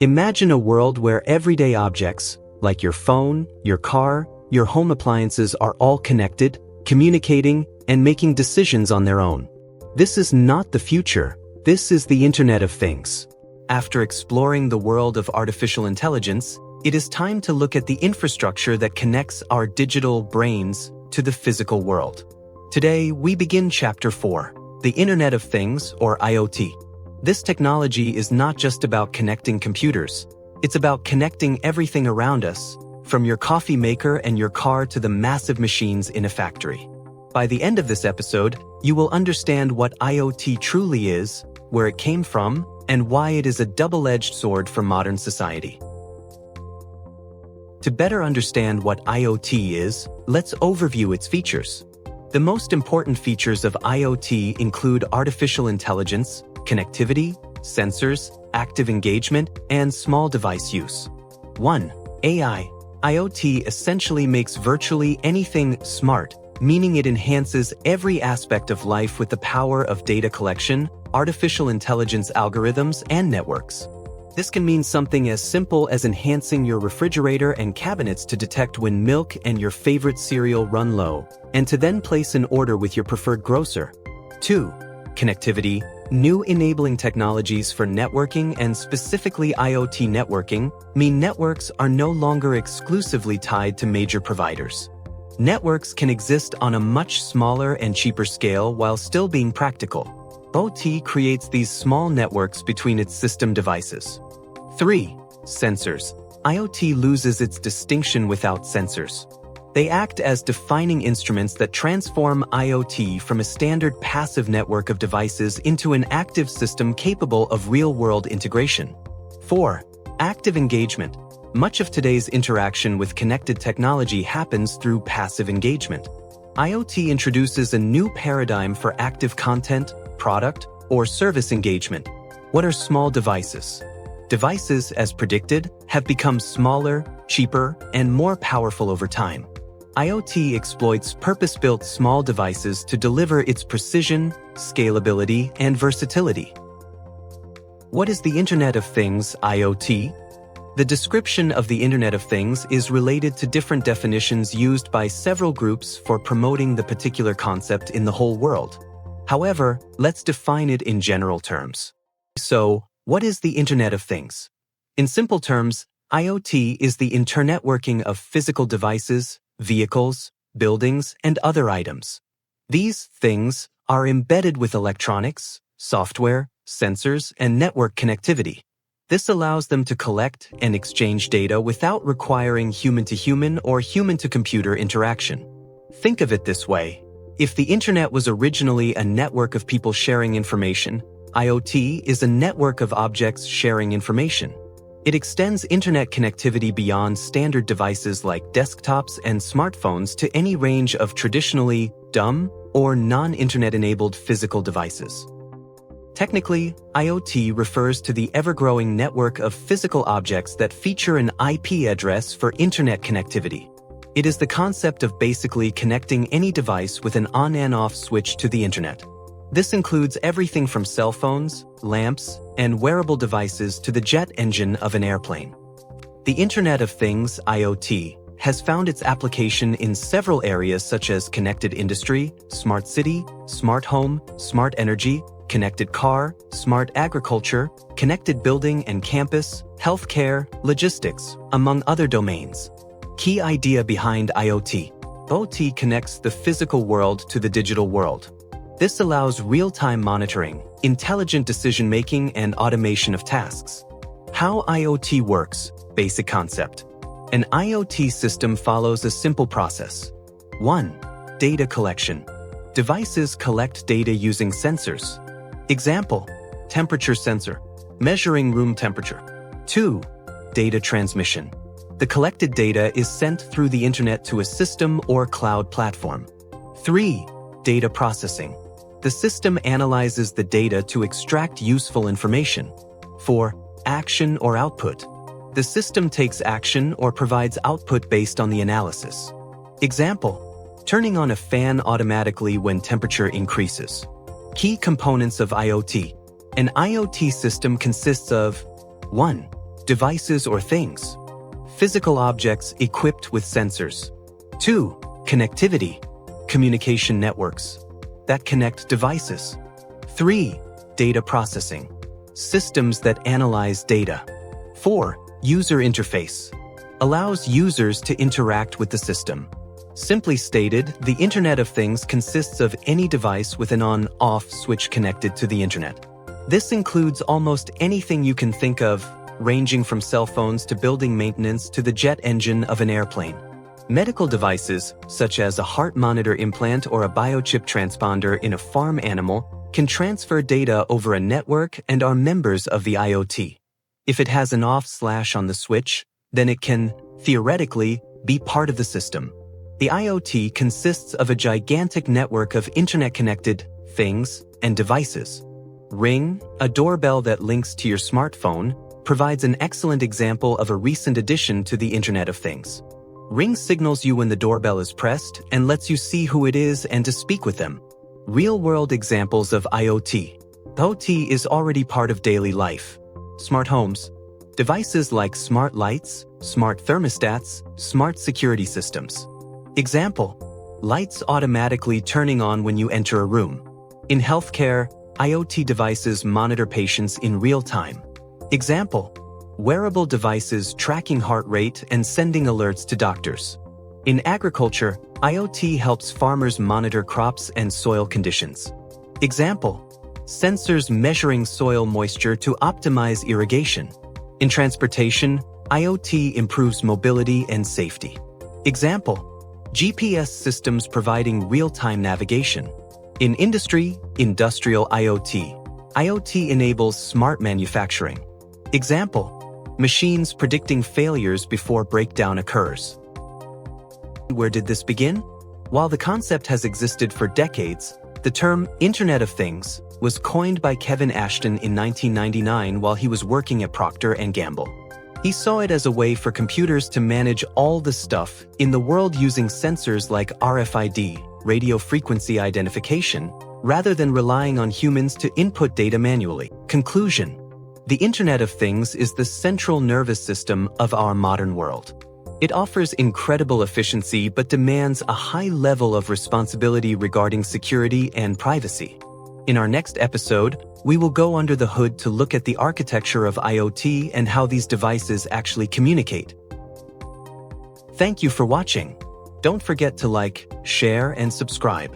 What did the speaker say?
Imagine a world where everyday objects, like your phone, your car, your home appliances are all connected, communicating, and making decisions on their own. This is not the future. This is the Internet of Things. After exploring the world of artificial intelligence, it is time to look at the infrastructure that connects our digital brains to the physical world. Today, we begin Chapter 4, the Internet of Things, or IoT. This technology is not just about connecting computers. It's about connecting everything around us, from your coffee maker and your car to the massive machines in a factory. By the end of this episode, you will understand what IoT truly is, where it came from, and why it is a double-edged sword for modern society. To better understand what IoT is, let's overview its features. The most important features of IoT include artificial intelligence, connectivity, sensors, active engagement, and small device use. 1. AI. IoT essentially makes virtually anything smart, meaning it enhances every aspect of life with the power of data collection, artificial intelligence algorithms, and networks. This can mean something as simple as enhancing your refrigerator and cabinets to detect when milk and your favorite cereal run low, and to then place an order with your preferred grocer. 2. Connectivity. New enabling technologies for networking and specifically IoT networking mean networks are no longer exclusively tied to major providers. Networks can exist on a much smaller and cheaper scale while still being practical. IoT creates these small networks between its system devices. 3. Sensors. IoT loses its distinction without sensors. They act as defining instruments that transform IoT from a standard passive network of devices into an active system capable of real-world integration. 4. Active engagement. Much of today's interaction with connected technology happens through passive engagement. IoT introduces a new paradigm for active content, product, or service engagement. What are small devices? Devices, as predicted, have become smaller, cheaper, and more powerful over time. IoT exploits purpose-built small devices to deliver its precision, scalability, and versatility. What is the Internet of Things, IoT? The description of the Internet of Things is related to different definitions used by several groups for promoting the particular concept in the whole world. However, let's define it in general terms. So, what is the Internet of Things? In simple terms, IoT is the internetworking of physical devices, vehicles, buildings, and other items. These things are embedded with electronics, software, sensors, and network connectivity. This allows them to collect and exchange data without requiring human-to-human or human-to-computer interaction. Think of it this way. If the Internet was originally a network of people sharing information, IoT is a network of objects sharing information. It extends Internet connectivity beyond standard devices like desktops and smartphones to any range of traditionally dumb or non-Internet-enabled physical devices. Technically, IoT refers to the ever-growing network of physical objects that feature an IP address for Internet connectivity. It is the concept of basically connecting any device with an on and off switch to the Internet. This includes everything from cell phones, lamps, and wearable devices to the jet engine of an airplane. The Internet of Things, IoT, has found its application in several areas such as connected industry, smart city, smart home, smart energy, connected car, smart agriculture, connected building and campus, healthcare, logistics, among other domains. Key idea behind IoT. IoT connects the physical world to the digital world. This allows real-time monitoring, intelligent decision-making, and automation of tasks. How IoT works. Basic concept. An IoT system follows a simple process. 1. Data collection. Devices collect data using sensors. Example, temperature sensor, measuring room temperature. 2. Data transmission. The collected data is sent through the Internet to a system or cloud platform. 3. Data processing. The system analyzes the data to extract useful information. 4. Action or output. The system takes action or provides output based on the analysis. Example, turning on a fan automatically when temperature increases. Key components of IoT. An IoT system consists of 1. devices or things. Physical objects equipped with sensors. 2. Connectivity, communication networks that connect devices. 3. Data processing, systems that analyze data. 4. User interface, allows users to interact with the system. Simply stated, the Internet of Things consists of any device with an on-off switch connected to the Internet. This includes almost anything you can think of, ranging from cell phones to building maintenance to the jet engine of an airplane. Medical devices, such as a heart monitor implant or a biochip transponder in a farm animal, can transfer data over a network and are members of the IoT. If it has an off/on on the switch, then it can, theoretically, be part of the system. The IoT consists of a gigantic network of internet-connected things and devices. Ring, a doorbell that links to your smartphone, provides an excellent example of a recent addition to the Internet of Things. Ring signals you when the doorbell is pressed and lets you see who it is and to speak with them. Real-world examples of IoT. IoT is already part of daily life. Smart homes. Devices like smart lights, smart thermostats, smart security systems. Example: lights automatically turning on when you enter a room. In healthcare, IoT devices monitor patients in real time. Example: wearable devices tracking heart rate and sending alerts to doctors. In agriculture, IoT helps farmers monitor crops and soil conditions. Example: sensors measuring soil moisture to optimize irrigation. In transportation, IoT improves mobility and safety. Example: GPS systems providing real-time navigation. In industry, industrial IoT. IoT enables smart manufacturing. Example: machines predicting failures before breakdown occurs. Where did this begin? While the concept has existed for decades, the term Internet of Things was coined by Kevin Ashton in 1999 while he was working at Procter & Gamble. He saw it as a way for computers to manage all the stuff in the world using sensors like RFID, radio frequency identification, rather than relying on humans to input data manually. Conclusion: the Internet of Things is the central nervous system of our modern world. It offers incredible efficiency but demands a high level of responsibility regarding security and privacy. In our next episode, we will go under the hood to look at the architecture of IoT and how these devices actually communicate. Thank you for watching. Don't forget to like, share, and subscribe.